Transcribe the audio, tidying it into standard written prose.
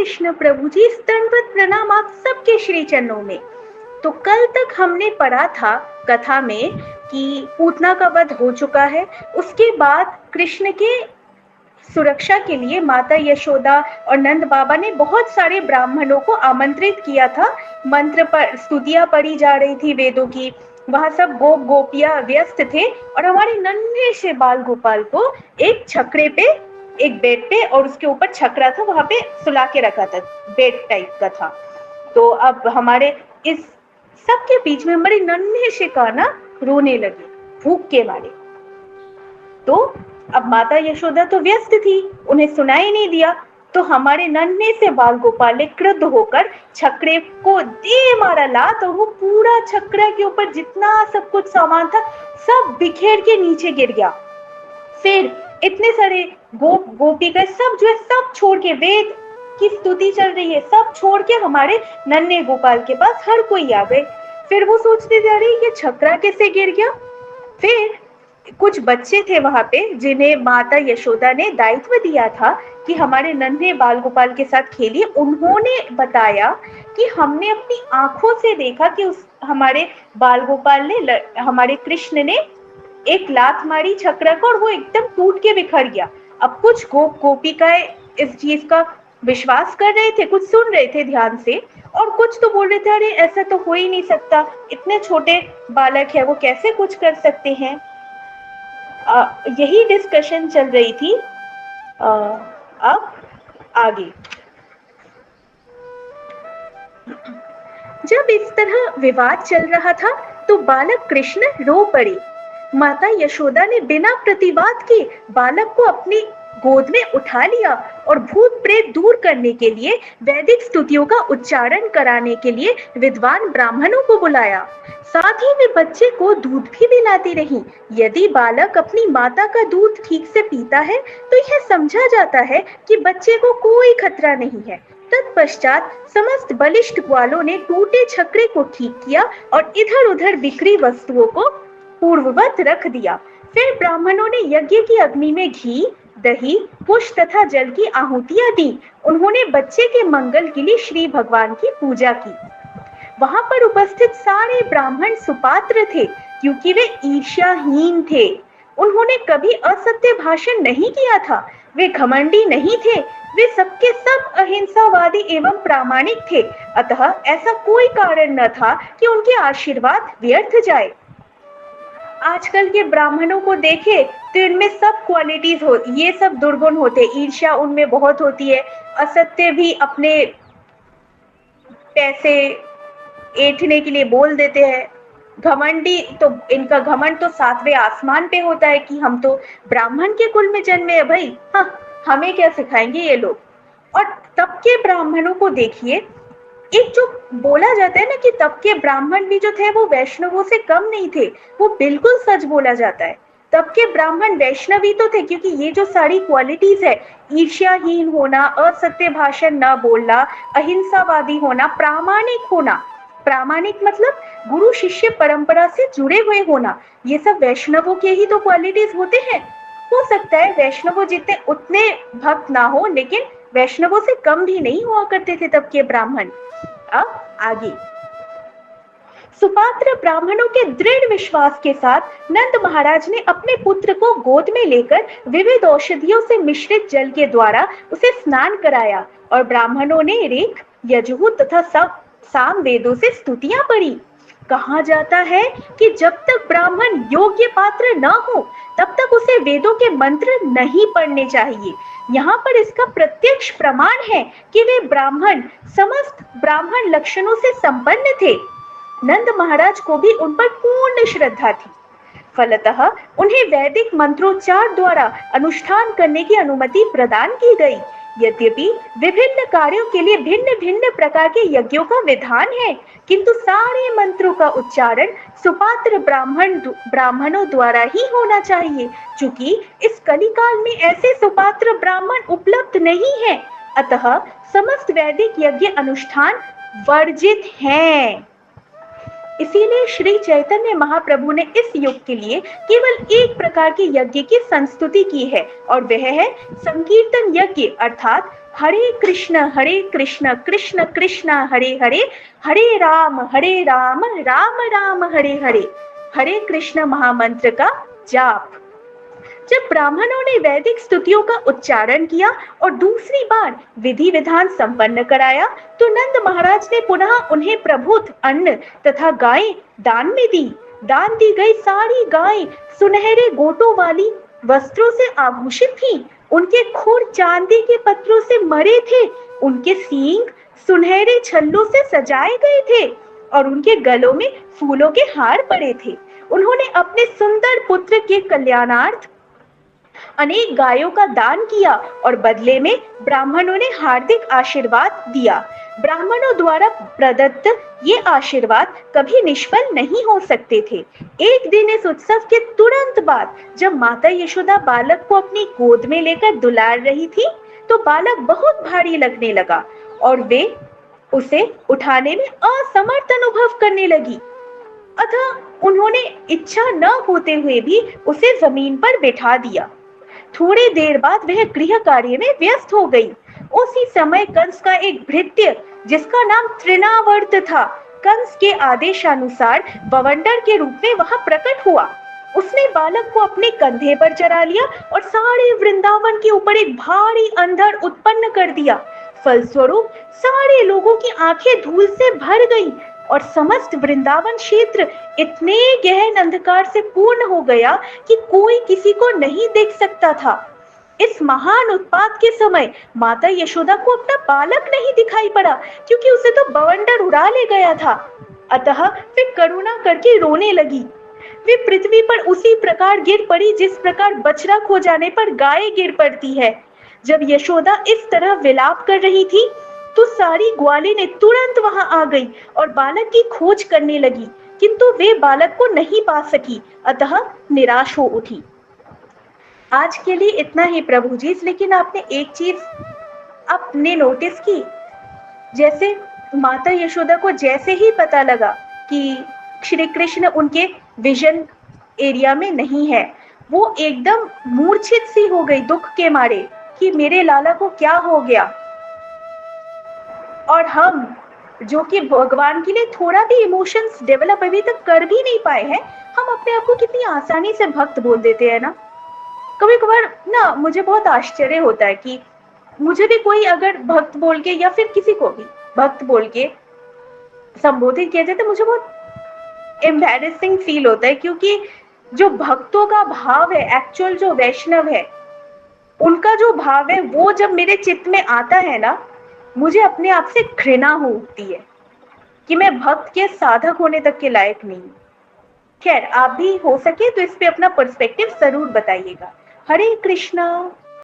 कृष्ण प्रभु जी, स्तनवत प्रणाम आप सबके श्री चरणों में। तो कल तक हमने पढ़ा था कथा में कि पूतना का वध हो चुका है। उसके बाद कृष्ण के सुरक्षा के लिए माता यशोदा और नंद बाबा ने बहुत सारे ब्राह्मणों को आमंत्रित किया था। मंत्र पर स्तुतियां पढ़ी जा रही थी वेदों की। वहां सब गोप गोपियां व्यस्त थे और हमारे नन्हे से बाल गोपाल को एक छकड़े पे, एक बेड पे, और उसके ऊपर छकड़ा था, वहां पे सुला के रखा था, बेड टाइप का था। तो अब हमारे इस सबके बीच में हमारे नन्हे से कान्हा रोने लगे भूख के मारे। तो अब माता यशोदा तो व्यस्त थी, उन्हें सुनाई नहीं दिया। तो हमारे नन्हे से बाल गोपाल ने क्रुद्ध होकर छकड़े को दे मारा लात, और वो पूरा छकड़ा के ऊपर जितना सब कुछ सामान था सब बिखेर के नीचे गिर गया। फिर इतने सारे गोप गोपिका सब जो है सब छोड़ के, वेद की स्तुति चल रही है, सब छोड़ के हमारे नन्हे गोपाल के पास हर कोई आ गए। फिर वो सोचते जा रही ये छकड़ा कैसे गिर गया। फिर कुछ बच्चे थे वहां पे जिन्हें माता यशोदा ने दायित्व दिया था कि हमारे नन्हे बाल गोपाल के साथ खेलिए। उन्होंने बताया कि हमने अपनी आंखों से देखा कि उस हमारे बाल गोपाल ने, हमारे कृष्ण ने एक लात मारी छकड़ा को और वो एकदम टूट के बिखर गया। अब कुछ गोप गोपिकाएं इस चीज का विश्वास कर रहे थे, कुछ सुन रहे थे ध्यान से, और कुछ तो बोल रहे थे अरे ऐसा तो हो ही नहीं सकता, इतने छोटे बालक है वो कैसे कुछ कर सकते हैं। यही डिस्कशन चल रही थी। अब आगे जब इस तरह विवाद चल रहा था तो बालक कृष्ण रो पड़े। माता यशोदा ने बिना प्रतिवाद के बालक को अपनी गोद में उठा लिया और भूत प्रेत दूर करने के लिए वैदिक स्तुतियों का उच्चारण कराने के लिए विद्वान ब्राह्मणों को बुलाया। साथ ही वे बच्चे को दूध भी पिलाती रहीं। यदि बालक अपनी माता का दूध ठीक से पीता है तो यह समझा जाता है कि बच्चे को कोई खतरा नहीं है। तत्पश्चात समस्त बलिष्ठ ग्वालों ने टूटे छकड़े को ठीक किया और इधर उधर बिखरी वस्तुओं को पूर्ववत रख दिया। फिर ब्राह्मणों ने यज्ञ की अग्नि में घी, दही, पुष्प तथा जल की आहुतियां दी। उन्होंने बच्चे के मंगल के लिए श्री भगवान की पूजा की। वहां पर उपस्थित सारे ब्राह्मण सुपात्र थे क्योंकि वे ईर्ष्याहीन थे। उन्होंने कभी असत्य भाषण नहीं किया था। वे घमंडी नहीं थे। वे सबके सब अहिंसावादी एवं प्रामाणिक थे। अतः ऐसा कोई कारण न था कि उनके आशीर्वाद व्यर्थ जाए। आजकल के ब्राह्मणों को देखे तो इनमें सब क्वालिटीज हो, ये सब दुर्गुण होते, ईर्ष्या उनमें बहुत होती है, असत्य भी अपने पैसे ऐंठने के लिए बोल देते हैं, घमंडी तो इनका घमंड तो सातवें आसमान पे होता है कि हम तो ब्राह्मण के कुल में जन्मे हैं भाई, हाँ हमें क्या सिखाएंगे ये लोग। और तब के ब्राह्मणों को देखिए, एक जो बोला जाता है ना कि तब के ब्राह्मण भी जो थे वो वैष्णवों से कम नहीं थे, वो बिल्कुल सच बोला जाता है। तब के ब्राह्मण वैष्णवी तो थे क्योंकि ये जो सारी क्वालिटीज है, ईर्ष्याहीन होना, असत्य भाषण न बोलना, अहिंसावादी होना, प्रामाणिक होना, प्रामाणिक मतलब गुरु शिष्य परंपरा से जुड़े हुए होना, ये सब वैष्णवों के ही तो क्वालिटीज होते हैं। हो सकता है वैष्णवों जितने उतने भक्त ना हो, लेकिन वैष्णवों से कम भी नहीं हुआ करते थे तब के ब्राह्मण। अब आगे सुपात्र ब्राह्मणों के दृढ़ विश्वास के साथ नंद महाराज ने अपने पुत्र को गोद में लेकर विविध औषधियों से मिश्रित जल के द्वारा उसे स्नान कराया और ब्राह्मणों ने ऋग, यजुः तथा साम वेदों से स्तुतियां पढ़ी। कहा जाता है कि जब तक ब्राह्मण योग्य पात्र न हो तब तक उसे वेदों के मंत्र नहीं पढ़ने चाहिए। यहाँ पर इसका प्रत्यक्ष प्रमाण है कि वे ब्राह्मण समस्त ब्राह्मण लक्षणों से संपन्न थे। नंद महाराज को भी उन पर पूर्ण श्रद्धा थी। फलतः उन्हें वैदिक मंत्रोच्चार द्वारा अनुष्ठान करने की अनुमति प्रदान की गई। यद्यपि विभिन्न कार्यों के लिए भिन्न भिन्न प्रकार के यज्ञों का विधान है, किंतु सारे मंत्रों का उच्चारण सुपात्र ब्राह्मणों द्वारा ही होना चाहिए। चूंकि इस कलिकाल में ऐसे सुपात्र ब्राह्मण उपलब्ध नहीं है, अतः समस्त वैदिक यज्ञ अनुष्ठान वर्जित हैं। इसीलिए श्री चैतन्य महाप्रभु ने इस युग के लिए केवल एक प्रकार के यज्ञ की संस्तुति की है, और वह है संकीर्तन यज्ञ, अर्थात हरे कृष्ण कृष्ण कृष्ण हरे हरे, हरे राम राम राम हरे हरे, हरे कृष्ण महामंत्र का जाप। जब ब्राह्मणों ने वैदिक स्तुतियों का उच्चारण किया और दूसरी बार विधि विधान संपन्न कराया, तो नंद महाराज ने पुनः उन्हें प्रभुत अन्न तथा गायें दान में दी। दान दी गई सारी गायें सुनहरे गोटों वाली वस्त्रों से आभूषित थीं। उनके खुर चांदी के पत्रों से मरे थे, उनके सींग सुनहरे छल्लों से सजाए गए थे और उनके गलों में फूलों के हार पड़े थे। उन्होंने अपने सुंदर पुत्र के कल्याणार्थ अनेक गायों का दान किया और बदले में ब्राह्मणों ने हार्दिक आशीर्वाद दिया। ब्राह्मणों द्वारा प्रदत्त ये आशीर्वाद कभी निष्फल नहीं हो सकते थे। एक दिन इस उत्सव के तुरंत बाद जब माता यशोदा बालक को अपनी गोद में लेकर दुलार रही थी, तो बालक बहुत भारी लगने लगा और वे उसे उठाने में असमर्थ अनुभव करने लगी। अतः उन्होंने इच्छा न होते हुए भी उसे जमीन पर बैठा दिया। थोड़ी देर बाद वह गृह कार्य में व्यस्त हो गई। उसी समय कंस का एक भृत्य जिसका नाम तृणावर्त था, कंस के आदेशानुसार बवंडर के रूप में वहां प्रकट हुआ। उसने बालक को अपने कंधे पर चढ़ा लिया और सारे वृंदावन के ऊपर एक भारी अंधड़ उत्पन्न कर दिया। फलस्वरूप सारे लोगों की आंखें धूल से भर गईं और समस्त वृंदावन क्षेत्र इतने गहन अंधकार से पूर्ण हो गया कि कोई किसी को नहीं देख सकता था। इस महान उत्पात के समय माता यशोदा को अपना बालक नहीं दिखाई पड़ा, क्योंकि उसे तो बवंडर उड़ा ले गया था। अतः वे करुणा करके रोने लगी। वे पृथ्वी पर उसी प्रकार गिर पड़ी जिस प्रकार बछड़ा खो जाने पर गाय गिर पड़ती है। जब यशोदा इस तरह विलाप कर रही थी, तो सारी ग्वालिनें तुरंत वहां आ गई और बालक की खोज करने लगी, किंतु वे बालक को नहीं पा सकी, अतः निराश हो उठी। आज के लिए इतना ही प्रभु जी। लेकिन आपने एक चीज आपने नोटिस की, जैसे माता यशोदा को जैसे ही पता लगा कि श्री कृष्ण उनके विजन एरिया में नहीं है, वो एकदम मूर्छित सी हो गई दुख के मारे कि मेरे लाला को क्या हो गया। और हम जो कि भगवान के लिए थोड़ा भी इमोशंस डेवलप अभी तक कर भी नहीं पाए हैं, हम अपने आप को कितनी आसानी से भक्त बोल देते हैं ना। कभी कभार ना मुझे बहुत आश्चर्य होता है कि मुझे भी कोई अगर भक्त बोल के या फिर किसी को भी भक्त बोल के संबोधित किया जाए तो मुझे बहुत एम्बैरेसिंग फील होता है, क्योंकि जो भक्तों का भाव है, एक्चुअल जो वैष्णव है उनका जो भाव है, वो जब मेरे चित्त में आता है ना, मुझे अपने आप से घृणा हो उठती है कि मैं भक्त के साधक होने तक के लायक नहीं। खैर, आप भी हो सके तो इस पे अपना पर्सपेक्टिव जरूर बताइएगा। हरे कृष्णा।